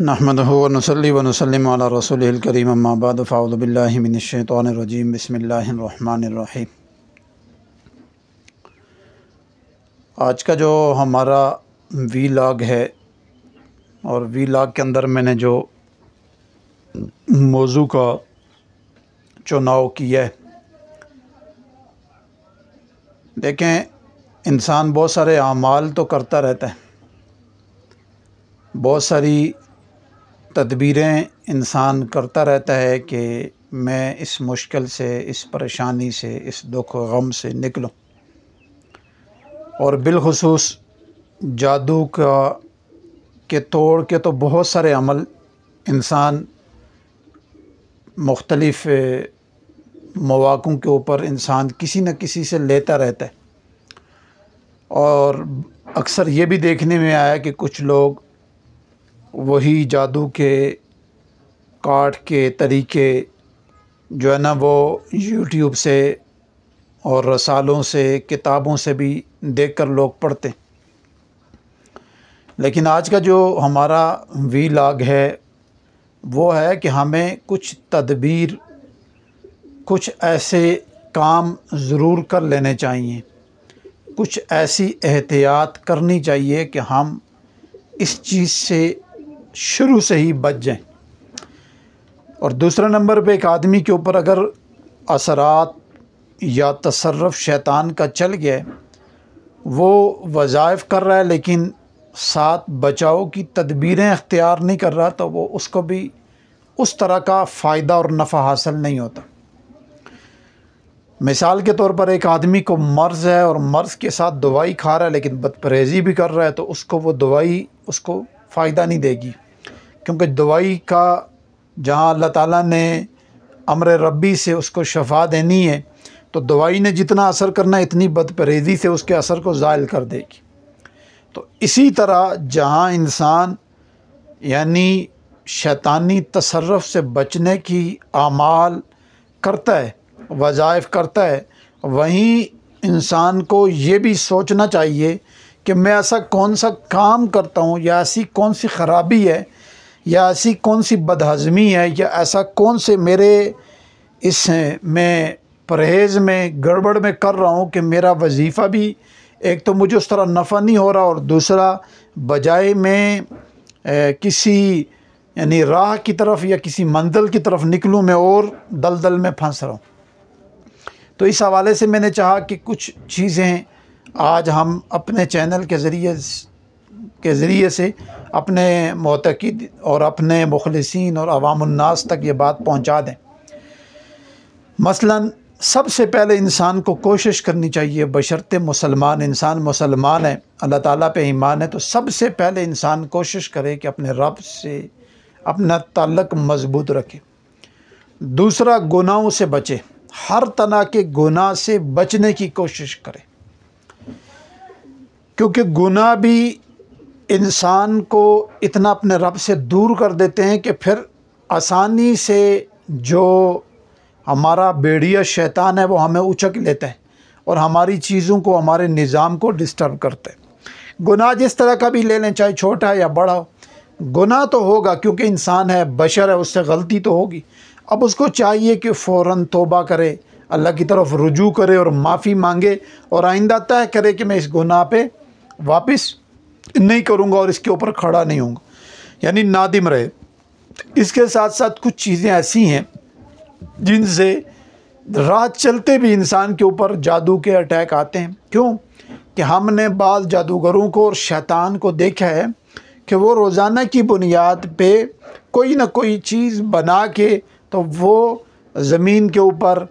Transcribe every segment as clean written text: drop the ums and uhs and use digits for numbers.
نحمدہ و نصلی و نسلم علی رسولہ الکریم اما بعد فاعوذ باللہ من الشیطان الرجیم بسم اللہ الرحمن الرحیم۔ آج کا جو ہمارا وی لاگ ہے اور وی لاگ کے اندر میں نے جو موضوع کا چناؤ کیا ہے، دیکھیں انسان بہت سارے اعمال تو کرتا رہتا ہے، بہت ساری تدبیریں انسان کرتا رہتا ہے کہ میں اس مشکل سے، اس پریشانی سے، اس دکھ و غم سے نکلوں، اور بالخصوص جادو کے توڑ کے تو بہت سارے عمل انسان مختلف مواقعوں کے اوپر انسان کسی نہ کسی سے لیتا رہتا ہے، اور اکثر یہ بھی دیکھنے میں آیا کہ کچھ لوگ وہی جادو کے کارڈ کے طریقے جو ہے نا وہ یوٹیوب سے اور رسالوں سے، کتابوں سے بھی دیکھ کر لوگ پڑھتے ہیں۔ لیکن آج کا جو ہمارا وی لاگ ہے وہ ہے کہ ہمیں کچھ تدبیر، کچھ ایسے کام ضرور کر لینے چاہیے، کچھ ایسی احتیاط کرنی چاہیے کہ ہم اس چیز سے شروع سے ہی بچ جائیں۔ اور دوسرے نمبر پہ ایک آدمی کے اوپر اگر اثرات یا تصرف شیطان کا چل گیا ہے، وہ وظائف کر رہا ہے لیکن ساتھ بچاؤ کی تدبیریں اختیار نہیں کر رہا، تو وہ اس کو بھی اس طرح کا فائدہ اور نفع حاصل نہیں ہوتا۔ مثال کے طور پر ایک آدمی کو مرض ہے اور مرض کے ساتھ دوائی کھا رہا ہے لیکن بد پرہیزی بھی کر رہا ہے، تو اس کو وہ دوائی اس کو فائدہ نہیں دے گی، کیونکہ دوائی کا جہاں اللہ تعالیٰ نے امر ربی سے اس کو شفا دینی ہے، تو دوائی نے جتنا اثر کرنا ہے اتنی بد پرہیزی سے اس کے اثر کو زائل کر دے گی۔ تو اسی طرح جہاں انسان یعنی شیطانی تصرف سے بچنے کی اعمال کرتا ہے، وظائف کرتا ہے، وہیں انسان کو یہ بھی سوچنا چاہیے کہ میں ایسا کون سا کام کرتا ہوں، یا ایسی کون سی خرابی ہے، یا ایسی کون سی بدہضمی ہے، یا ایسا کون سے میرے اس میں پرہیز میں گڑبڑ میں کر رہا ہوں کہ میرا وظیفہ بھی ایک تو مجھے اس طرح نفع نہیں ہو رہا، اور دوسرا بجائے میں کسی یعنی راہ کی طرف یا کسی منزل کی طرف نکلوں، میں اور دلدل میں پھنس رہا ہوں۔ تو اس حوالے سے میں نے چاہا کہ کچھ چیزیں آج ہم اپنے چینل کے ذریعے سے اپنے معتقد اور اپنے مخلصین اور عوام الناس تک یہ بات پہنچا دیں۔ مثلاً سب سے پہلے انسان کو کوشش کرنی چاہیے، بشرطِ انسان مسلمان ہے، اللہ تعالیٰ پہ ایمان ہے، تو سب سے پہلے انسان کوشش کرے کہ اپنے رب سے اپنا تعلق مضبوط رکھے۔ دوسرا، گناہوں سے بچے، ہر طرح کے گناہ سے بچنے کی کوشش کرے، کیونکہ گناہ بھی انسان کو اتنا اپنے رب سے دور کر دیتے ہیں کہ پھر آسانی سے جو ہمارا بیڑیا شیطان ہے وہ ہمیں اچک لیتا ہے اور ہماری چیزوں کو، ہمارے نظام کو ڈسٹرب کرتا ہے۔ گناہ جس طرح کا بھی لے لیں، چاہے چھوٹا یا بڑا ہو، گناہ تو ہوگا، کیونکہ انسان ہے، بشر ہے، اس سے غلطی تو ہوگی۔ اب اس کو چاہیے کہ فوراً توبہ کرے، اللہ کی طرف رجوع کرے اور معافی مانگے، اور آئندہ طے کرے کہ میں اس گناہ پہ واپس نہیں کروں گا اور اس کے اوپر کھڑا نہیں ہوں گا، یعنی نادم رہے۔ اس کے ساتھ ساتھ کچھ چیزیں ایسی ہیں جن سے رات چلتے بھی انسان کے اوپر جادو کے اٹیک آتے ہیں۔ کیوں کہ ہم نے بعض جادوگروں کو اور شیطان کو دیکھا ہے کہ وہ روزانہ کی بنیاد پہ کوئی نہ کوئی چیز بنا کے تو وہ زمین کے اوپر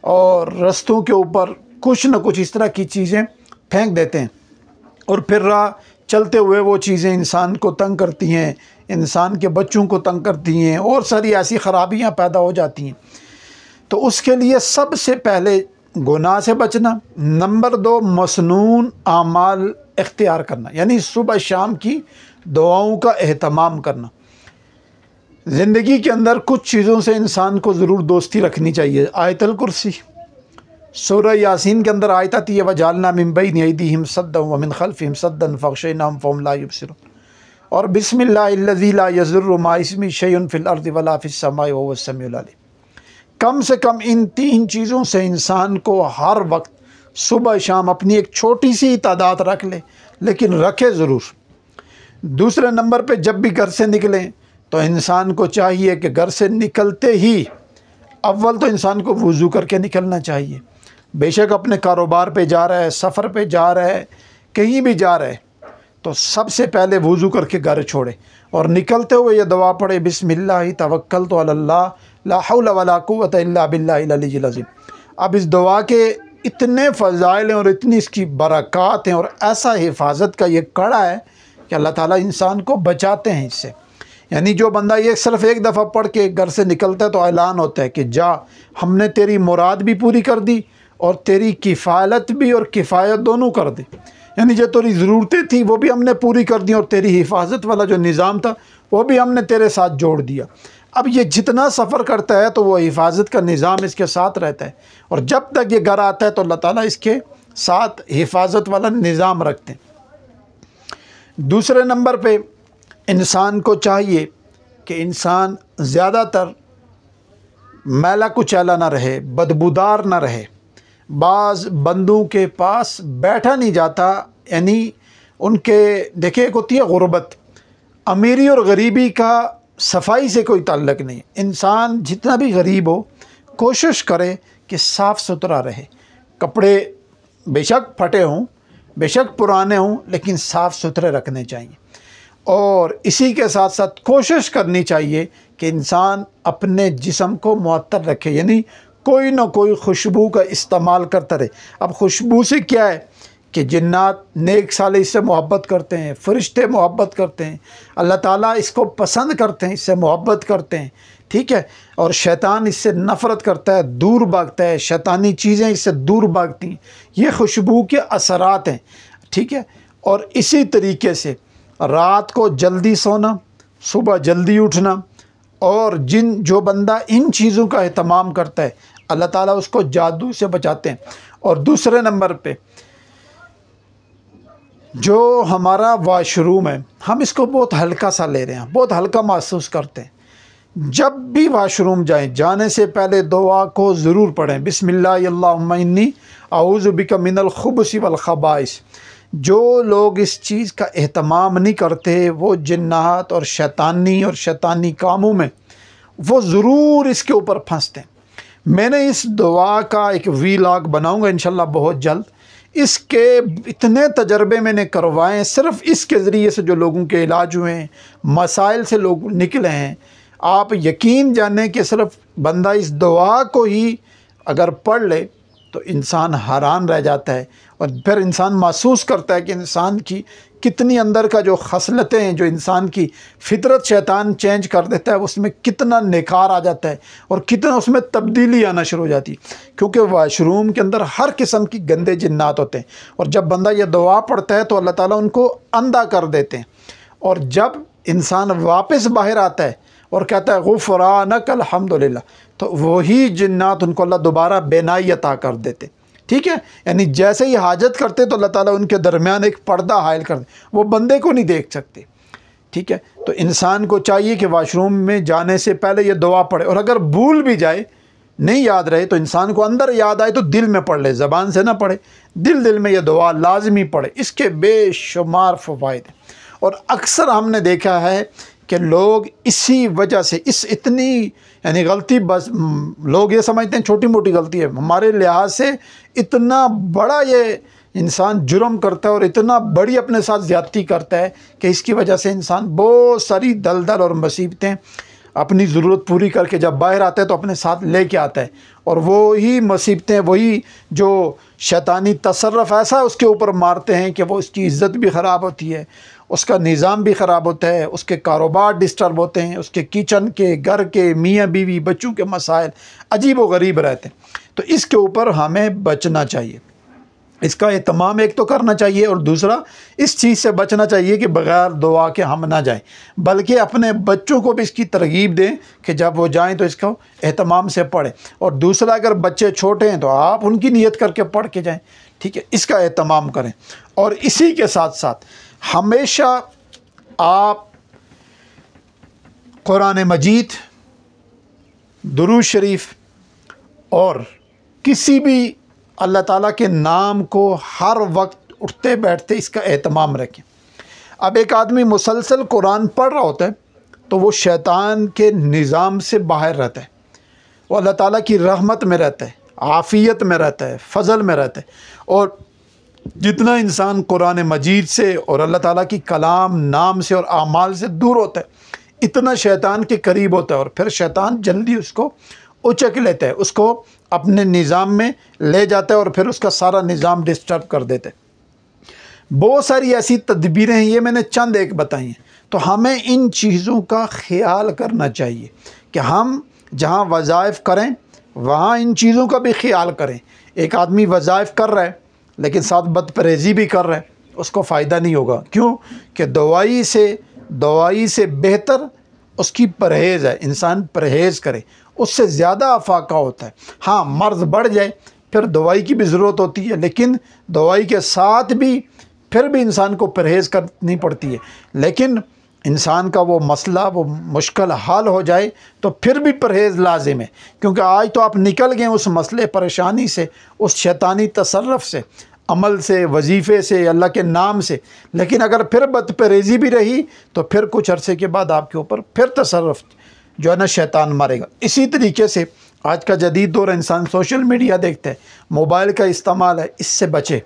اور رستوں کے اوپر کچھ نہ کچھ اس طرح کی چیزیں پھینک دیتے ہیں، اور پھر راہ چلتے ہوئے وہ چیزیں انسان کو تنگ کرتی ہیں، انسان کے بچوں کو تنگ کرتی ہیں، اور ساری ایسی خرابیاں پیدا ہو جاتی ہیں۔ تو اس کے لیے سب سے پہلے گناہ سے بچنا، نمبر 2 مسنون اعمال اختیار کرنا، یعنی صبح شام کی دعاؤں کا اہتمام کرنا۔ زندگی کے اندر کچھ چیزوں سے انسان کو ضرور دوستی رکھنی چاہیے۔ آیت الکرسی، سورہ یاسین کے اندر آیت آتی ہے وَجَعَلْنَا مِن بَيْنِ أَيْدِيهِمْ سَدًّا وَمِنْ خَلْفِهِمْ سَدًّا فَأَغْشَيْنَاهُمْ فَهُمْ لَا يُبْصِرُونَ۔ اور بسم اللہ الذی لا یضر مع اسمہ شیء فی الارض ولا فی السماء وهو السمیع العلیم۔ کم سے کم ان 3 چیزوں سے انسان کو ہر وقت صبح شام اپنی ایک چھوٹی سی تعداد رکھ لے، لیکن رکھے ضرور۔ دوسرے نمبر پہ جب بھی گھر سے نکلیں تو انسان کو چاہیے کہ گھر سے نکلتے ہی اول تو انسان کو وضو کر کے نکلنا چاہیے۔ بے شک اپنے کاروبار پہ جا رہا ہے، سفر پہ جا رہا ہے، کہیں بھی جا رہا ہے تو سب سے پہلے وضو کر کے گھر چھوڑے اور نکلتے ہوئے یہ دعا پڑھے، بسم اللہ توکلت علی اللہ لا حول ولا قوت الا باللہ العلی العظیم۔ اب اس دعا کے اتنے فضائل ہیں اور اتنی اس کی برکات ہیں اور ایسا حفاظت کا یہ کڑا ہے کہ اللہ تعالیٰ انسان کو بچاتے ہیں اس سے۔ یعنی جو بندہ یہ صرف ایک دفعہ پڑھ کے گھر سے نکلتا ہے تو اعلان ہوتا ہے کہ جا، ہم نے تیری مراد بھی پوری کر دی اور تیری کفالت بھی اور کفایت دونوں کر دی۔ یعنی جو تیری ضرورتیں تھیں وہ بھی ہم نے پوری کر دی اور تیری حفاظت والا جو نظام تھا وہ بھی ہم نے تیرے ساتھ جوڑ دیا۔ اب یہ جتنا سفر کرتا ہے تو وہ حفاظت کا نظام اس کے ساتھ رہتا ہے، اور جب تک یہ گھر آتا ہے تو اللہ تعالیٰ اس کے ساتھ حفاظت والا نظام رکھتے ہیں۔ دوسرے نمبر پہ انسان کو چاہیے کہ انسان زیادہ تر میلا کچیلا نہ رہے، بدبودار نہ رہے۔ بعض بندوں کے پاس بیٹھا نہیں جاتا، یعنی ان کے دیکھیں ایک ہوتی ہے غربت، امیری اور غریبی کا صفائی سے کوئی تعلق نہیں۔ انسان جتنا بھی غریب ہو کوشش کرے کہ صاف ستھرا رہے، کپڑے بے شک پھٹے ہوں، بے شک پرانے ہوں، لیکن صاف ستھرے رکھنے چاہیے۔ اور اسی کے ساتھ ساتھ کوشش کرنی چاہیے کہ انسان اپنے جسم کو معطر رکھے، یعنی کوئی نہ کوئی خوشبو کا استعمال کرتا رہے۔ اب خوشبو سے کیا ہے کہ جنات نیک صالح اس سے محبت کرتے ہیں، فرشتے محبت کرتے ہیں، اللہ تعالیٰ اس کو پسند کرتے ہیں، اس سے محبت کرتے ہیں، ٹھیک ہے، اور شیطان اس سے نفرت کرتا ہے، دور بھاگتا ہے، شیطانی چیزیں اس سے دور بھاگتی ہیں۔ یہ خوشبو کے اثرات ہیں، ٹھیک ہے۔ اور اسی طریقے سے رات کو جلدی سونا، صبح جلدی اٹھنا، اور جو بندہ ان چیزوں کا اہتمام کرتا ہے اللہ تعالیٰ اس کو جادو سے بچاتے ہیں۔ اور دوسرے نمبر پہ جو ہمارا واش روم ہے، ہم اس کو بہت ہلکا سا لے رہے ہیں، بہت ہلکا محسوس کرتے ہیں۔ جب بھی واش روم جائیں جانے سے پہلے دعا کو ضرور پڑھیں، بسم اللہ اللہم انی اعوذ بک من الخبث والخبائث۔ جو لوگ اس چیز کا اہتمام نہیں کرتے وہ جنات اور شیطانی کاموں میں وہ ضرور اس کے اوپر پھنستے ہیں۔ میں نے اس دعا کا ایک ویلاگ بناؤں گا انشاءاللہ بہت جلد۔ اس کے اتنے تجربے میں نے کروائے ہیں، صرف اس کے ذریعے سے جو لوگوں کے علاج ہوئے ہیں، مسائل سے لوگ نکلے ہیں۔ آپ یقین جانیں کہ صرف بندہ اس دعا کو ہی اگر پڑھ لے تو انسان حیران رہ جاتا ہے، اور پھر انسان محسوس کرتا ہے کہ انسان کی کتنی اندر کا جو خصلتیں ہیں، جو انسان کی فطرت شیطان چینج کر دیتا ہے، اس میں کتنا نکھار آ جاتا ہے اور کتنا اس میں تبدیلی آنا شروع ہو جاتی ہے، کیونکہ واش روم کے اندر ہر قسم کی گندے جنات ہوتے ہیں، اور جب بندہ یہ دعا پڑھتا ہے تو اللہ تعالیٰ ان کو اندھا کر دیتے ہیں، اور جب انسان واپس باہر آتا ہے اور کہتا ہے غفرانک الحمدللہ، تو وہی جنات ان کو اللہ دوبارہ بینائی عطا کر دیتے، ٹھیک ہے۔ یعنی جیسے ہی حاجت کرتے تو اللہ تعالیٰ ان کے درمیان ایک پردہ حائل کر دے، وہ بندے کو نہیں دیکھ سکتے، ٹھیک ہے۔ تو انسان کو چاہیے کہ واش روم میں جانے سے پہلے یہ دعا پڑھے، اور اگر بھول بھی جائے، نہیں یاد رہے، تو انسان کو اندر یاد آئے تو دل میں پڑھ لے، زبان سے نہ پڑھے، دل میں یہ دعا لازمی پڑھے۔ اس کے بے شمار فوائد ہیں، اور اکثر ہم نے دیکھا ہے کہ لوگ اسی وجہ سے اتنی یعنی غلطی، بس لوگ یہ سمجھتے ہیں چھوٹی موٹی غلطی ہے، ہمارے لحاظ سے اتنا بڑا یہ انسان جرم کرتا ہے اور اتنا بڑی اپنے ساتھ زیادتی کرتا ہے کہ اس کی وجہ سے انسان بہت ساری دلدل اور مصیبتیں اپنی ضرورت پوری کر کے جب باہر آتا ہے تو اپنے ساتھ لے کے آتا ہے، اور وہی مصیبتیں، وہی جو شیطانی تصرف ایسا اس کے اوپر مارتے ہیں کہ وہ اس کی عزت بھی خراب ہوتی ہے، اس کا نظام بھی خراب ہوتا ہے، اس کے کاروبار ڈسٹرب ہوتے ہیں، اس کے کچن کے، گھر کے، میاں بیوی، بچوں کے مسائل عجیب و غریب رہتے ہیں۔ تو اس کے اوپر ہمیں بچنا چاہیے، اس کا اہتمام ایک تو کرنا چاہیے، اور دوسرا اس چیز سے بچنا چاہیے کہ بغیر دعا کے ہم نہ جائیں، بلکہ اپنے بچوں کو بھی اس کی ترغیب دیں کہ جب وہ جائیں تو اس کو اہتمام سے پڑھیں، اور دوسرا اگر بچے چھوٹے ہیں تو آپ ان کی نیت کر کے پڑھ کے جائیں، ٹھیک ہے، اس کا اہتمام کریں۔ اور اسی کے ساتھ ساتھ ہمیشہ آپ قرآن مجید، درود شریف اور کسی بھی اللہ تعالیٰ کے نام کو ہر وقت اٹھتے بیٹھتے اس کا اہتمام رکھیں۔ اب ایک آدمی مسلسل قرآن پڑھ رہا ہوتا ہے تو وہ شیطان کے نظام سے باہر رہتا ہے، وہ اللہ تعالیٰ کی رحمت میں رہتا ہے، عافیت میں رہتا ہے، فضل میں رہتا ہے۔ اور جتنا انسان قرآن مجید سے اور اللہ تعالیٰ کی کلام، نام سے اور اعمال سے دور ہوتا ہے، اتنا شیطان کے قریب ہوتا ہے، اور پھر شیطان جلدی اس کو اچک لیتا ہے، اس کو اپنے نظام میں لے جاتا ہے اور پھر اس کا سارا نظام ڈسٹرب کر دیتا ہے۔ بہت ساری ایسی تدبیریں ہیں، یہ میں نے چند ایک بتائی ہیں۔ تو ہمیں ان چیزوں کا خیال کرنا چاہیے کہ ہم جہاں وظائف کریں وہاں ان چیزوں کا بھی خیال کریں۔ ایک آدمی وظائف کر رہا ہے لیکن ساتھ بد پرہیزی بھی کر رہا ہے، اس کو فائدہ نہیں ہوگا۔ کیوں کہ دوائی سے بہتر اس کی پرہیز ہے، انسان پرہیز کرے، اس سے زیادہ افاقہ ہوتا ہے۔ ہاں مرض بڑھ جائے پھر دوائی کی بھی ضرورت ہوتی ہے، لیکن دوائی کے ساتھ بھی پھر بھی انسان کو پرہیز کرنی پڑتی ہے۔ لیکن انسان کا وہ مسئلہ، وہ مشکل حل ہو جائے تو پھر بھی پرہیز لازم ہے، کیونکہ آج تو آپ نکل گئے اس مسئلے پریشانی سے، اس شیطانی تصرف سے، عمل سے، وظیفے سے، اللہ کے نام سے، لیکن اگر پھر بد پرہیزی بھی رہی تو پھر کچھ عرصے کے بعد آپ کے اوپر پھر تصرف جو ہے نا شیطان مارے گا۔ اسی طریقے سے آج کا جدید دور انسان سوشل میڈیا دیکھتا ہے، موبائل کا استعمال ہے، اس سے بچے،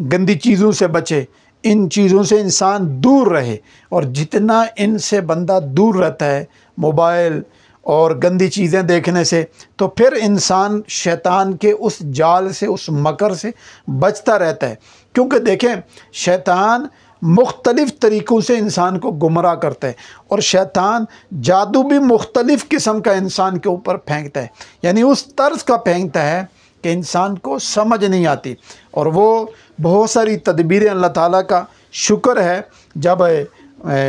گندی چیزوں سے بچے، ان چیزوں سے انسان دور رہے۔ اور جتنا ان سے بندہ دور رہتا ہے، موبائل اور گندی چیزیں دیکھنے سے، تو پھر انسان شیطان کے اس جال سے، اس مکر سے بچتا رہتا ہے۔ کیونکہ دیکھیں شیطان مختلف طریقوں سے انسان کو گمراہ کرتا ہے، اور شیطان جادو بھی مختلف قسم کا انسان کے اوپر پھینکتا ہے، یعنی اس طرز کا پھینکتا ہے کہ انسان کو سمجھ نہیں آتی۔ اور وہ بہت ساری تدبیریں اللہ تعالیٰ کا شکر ہے، جب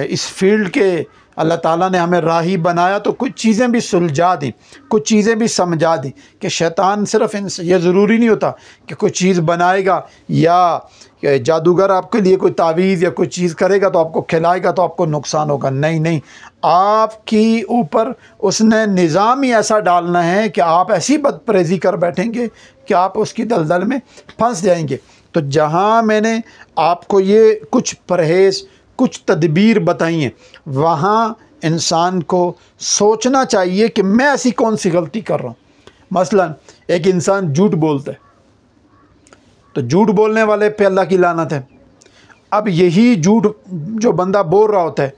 اس فیلڈ کے اللہ تعالیٰ نے ہمیں راہی بنایا تو کچھ چیزیں بھی سلجھا دیں، کچھ چیزیں بھی سمجھا دیں کہ شیطان صرف یہ ضروری نہیں ہوتا کہ کوئی چیز بنائے گا یا جادوگر آپ کے لیے کوئی تعویذ یا کوئی چیز کرے گا تو آپ کو کھلائے گا تو آپ کو نقصان ہوگا۔ نہیں، آپ کی اوپر اس نے نظام ہی ایسا ڈالنا ہے کہ آپ ایسی بد پرہیزی کر بیٹھیں گے کہ آپ اس کی دلدل میں پھنس جائیں گے۔ تو جہاں میں نے آپ کو یہ کچھ پرہیز، کچھ تدبیر بتائی ہیں، وہاں انسان کو سوچنا چاہیے کہ میں ایسی کون سی غلطی کر رہا ہوں۔ مثلا ایک انسان جھوٹ بولتا ہے تو جھوٹ بولنے والے پہ اللہ کی لعنت ہے۔ اب یہی جھوٹ جو بندہ بول رہا ہوتا ہے،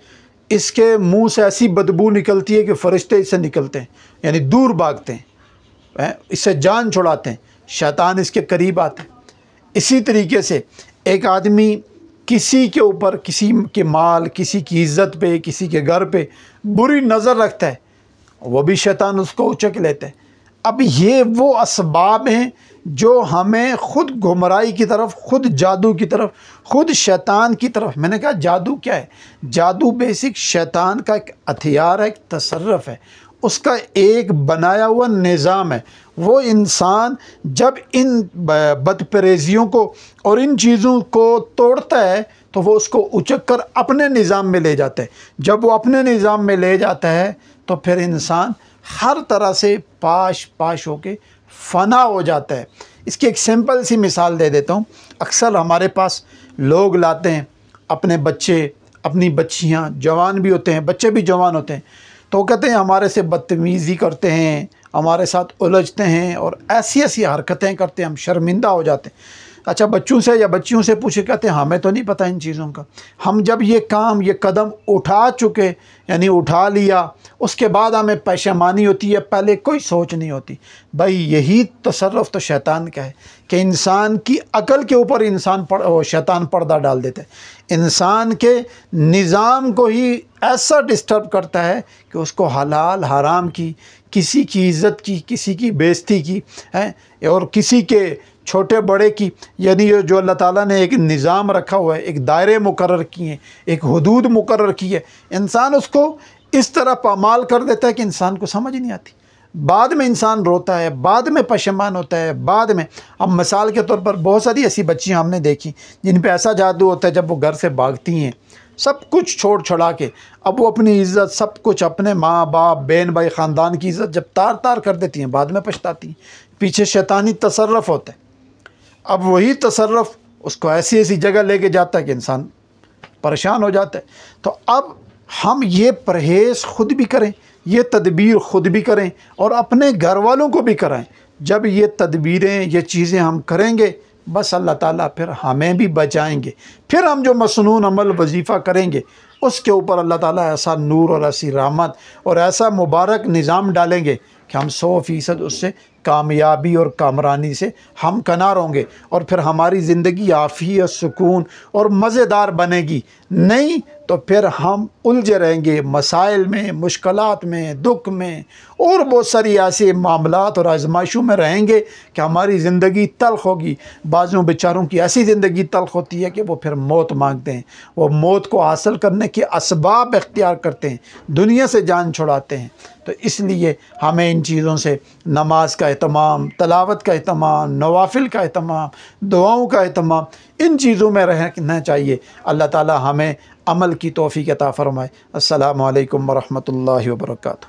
اس کے منہ سے ایسی بدبو نکلتی ہے کہ فرشتے اس سے نکلتے ہیں، یعنی دور بھاگتے ہیں، اس سے جان چھڑاتے ہیں، شیطان اس کے قریب آتے ہیں۔ اسی طریقے سے ایک آدمی کسی کے اوپر، کسی کے مال، کسی کی عزت پہ، کسی کے گھر پہ بری نظر رکھتا ہے، وہ بھی شیطان اس کو اچک لیتا ہے۔ اب یہ وہ اسباب ہیں جو ہمیں خود گمراہی کی طرف، خود جادو کی طرف، خود شیطان کی طرف۔ میں نے کہا جادو کیا ہے؟ جادو بیسک شیطان کا ایک ہتھیار ہے، ایک تصرف ہے، اس کا ایک بنایا ہوا نظام ہے۔ وہ انسان جب ان بد پرہیزیوں کو اور ان چیزوں کو توڑتا ہے تو وہ اس کو اچک کر اپنے نظام میں لے جاتا ہے۔ جب وہ اپنے نظام میں لے جاتا ہے تو پھر انسان ہر طرح سے پاش ہو کے فنا ہو جاتا ہے۔ اس کی ایک سمپل سی مثال دے دیتا ہوں۔ اکثر ہمارے پاس لوگ لاتے ہیں اپنے بچے، اپنی بچیاں، جوان بھی ہوتے ہیں، بچے بھی جوان ہوتے ہیں، تو وہ کہتے ہیں ہمارے سے بدتمیزی کرتے ہیں، ہمارے ساتھ الجھتے ہیں اور ایسی حرکتیں کرتے ہیں، ہم شرمندہ ہو جاتے ہیں۔ اچھا بچوں سے یا بچیوں سے پوچھے، کہتے ہیں ہمیں تو نہیں پتہ ان چیزوں کا، ہم جب یہ کام، یہ قدم اٹھا چکے، یعنی اٹھا لیا، اس کے بعد ہمیں پشیمانی ہوتی ہے، پہلے کوئی سوچ نہیں ہوتی۔ بھائی یہی تصرف تو شیطان کا ہے کہ انسان کی عقل کے اوپر شیطان پردہ ڈال دیتا ہے، انسان کے نظام کو ہی ایسا ڈسٹرب کرتا ہے کہ اس کو حلال حرام کی، کسی کی عزت کی، کسی کی بےزتی کی اور کسی کے چھوٹے بڑے کی، یعنی جو اللہ تعالیٰ نے ایک نظام رکھا ہوا ہے، ایک دائرے مقرر کیے ہیں، ایک حدود مقرر کی ہے، انسان اس کو اس طرح پامال کر دیتا ہے کہ انسان کو سمجھ نہیں آتی۔ بعد میں انسان روتا ہے، بعد میں پشیمان ہوتا ہے، بعد میں۔ اب مثال کے طور پر بہت ساری ایسی بچیاں ہم نے دیکھی جن پہ ایسا جادو ہوتا ہے، جب وہ گھر سے بھاگتی ہیں، سب کچھ چھوڑ چھڑا کے اب وہ اپنی عزت سب کچھ اپنے ماں باپ بہن بھائی خاندان کی عزت جب تار تار کر دیتی ہیں بعد میں پچھتاتی ہیں۔ پیچھے شیطانی تصرف ہوتا ہے، اب وہی تصرف اس کو ایسی ایسی جگہ لے کے جاتا ہے کہ انسان پریشان ہو جاتا ہے۔ تو اب ہم یہ پرہیز خود بھی کریں، یہ تدبیر خود بھی کریں اور اپنے گھر والوں کو بھی کرائیں۔ جب یہ تدبیریں یہ چیزیں ہم کریں گے بس اللہ تعالیٰ پھر ہمیں بھی بچائیں گے، پھر ہم جو مسنون عمل وظیفہ کریں گے اس کے اوپر اللہ تعالیٰ ایسا نور اور ایسی رحمت اور ایسا مبارک نظام ڈالیں گے کہ ہم 100% اس سے کامیابی اور کامرانی سے ہم کنار ہوں گے، اور پھر ہماری زندگی عافیت سکون اور مزیدار بنے گی۔ نہیں تو پھر ہم الجھے رہیں گے مسائل میں، مشکلات میں، دکھ میں اور بہت ساری ایسے معاملات اور آزمائشوں میں رہیں گے کہ ہماری زندگی تلخ ہوگی۔ بعضوں بیچاروں کی ایسی زندگی تلخ ہوتی ہے کہ وہ پھر موت مانگتے ہیں، وہ موت کو حاصل کرنے کے اسباب اختیار کرتے ہیں، دنیا سے جان چھڑاتے ہیں۔ تو اس لیے ہمیں ان چیزوں سے، نماز کا اہتمام، تلاوت کا اہتمام، نوافل کا اہتمام، دعاؤں کا اہتمام، ان چیزوں میں رہنا چاہیے۔ اللہ تعالی ہمیں عمل کی توفیق عطا فرمائے۔ السلام علیکم ورحمۃ اللہ وبرکاتہ۔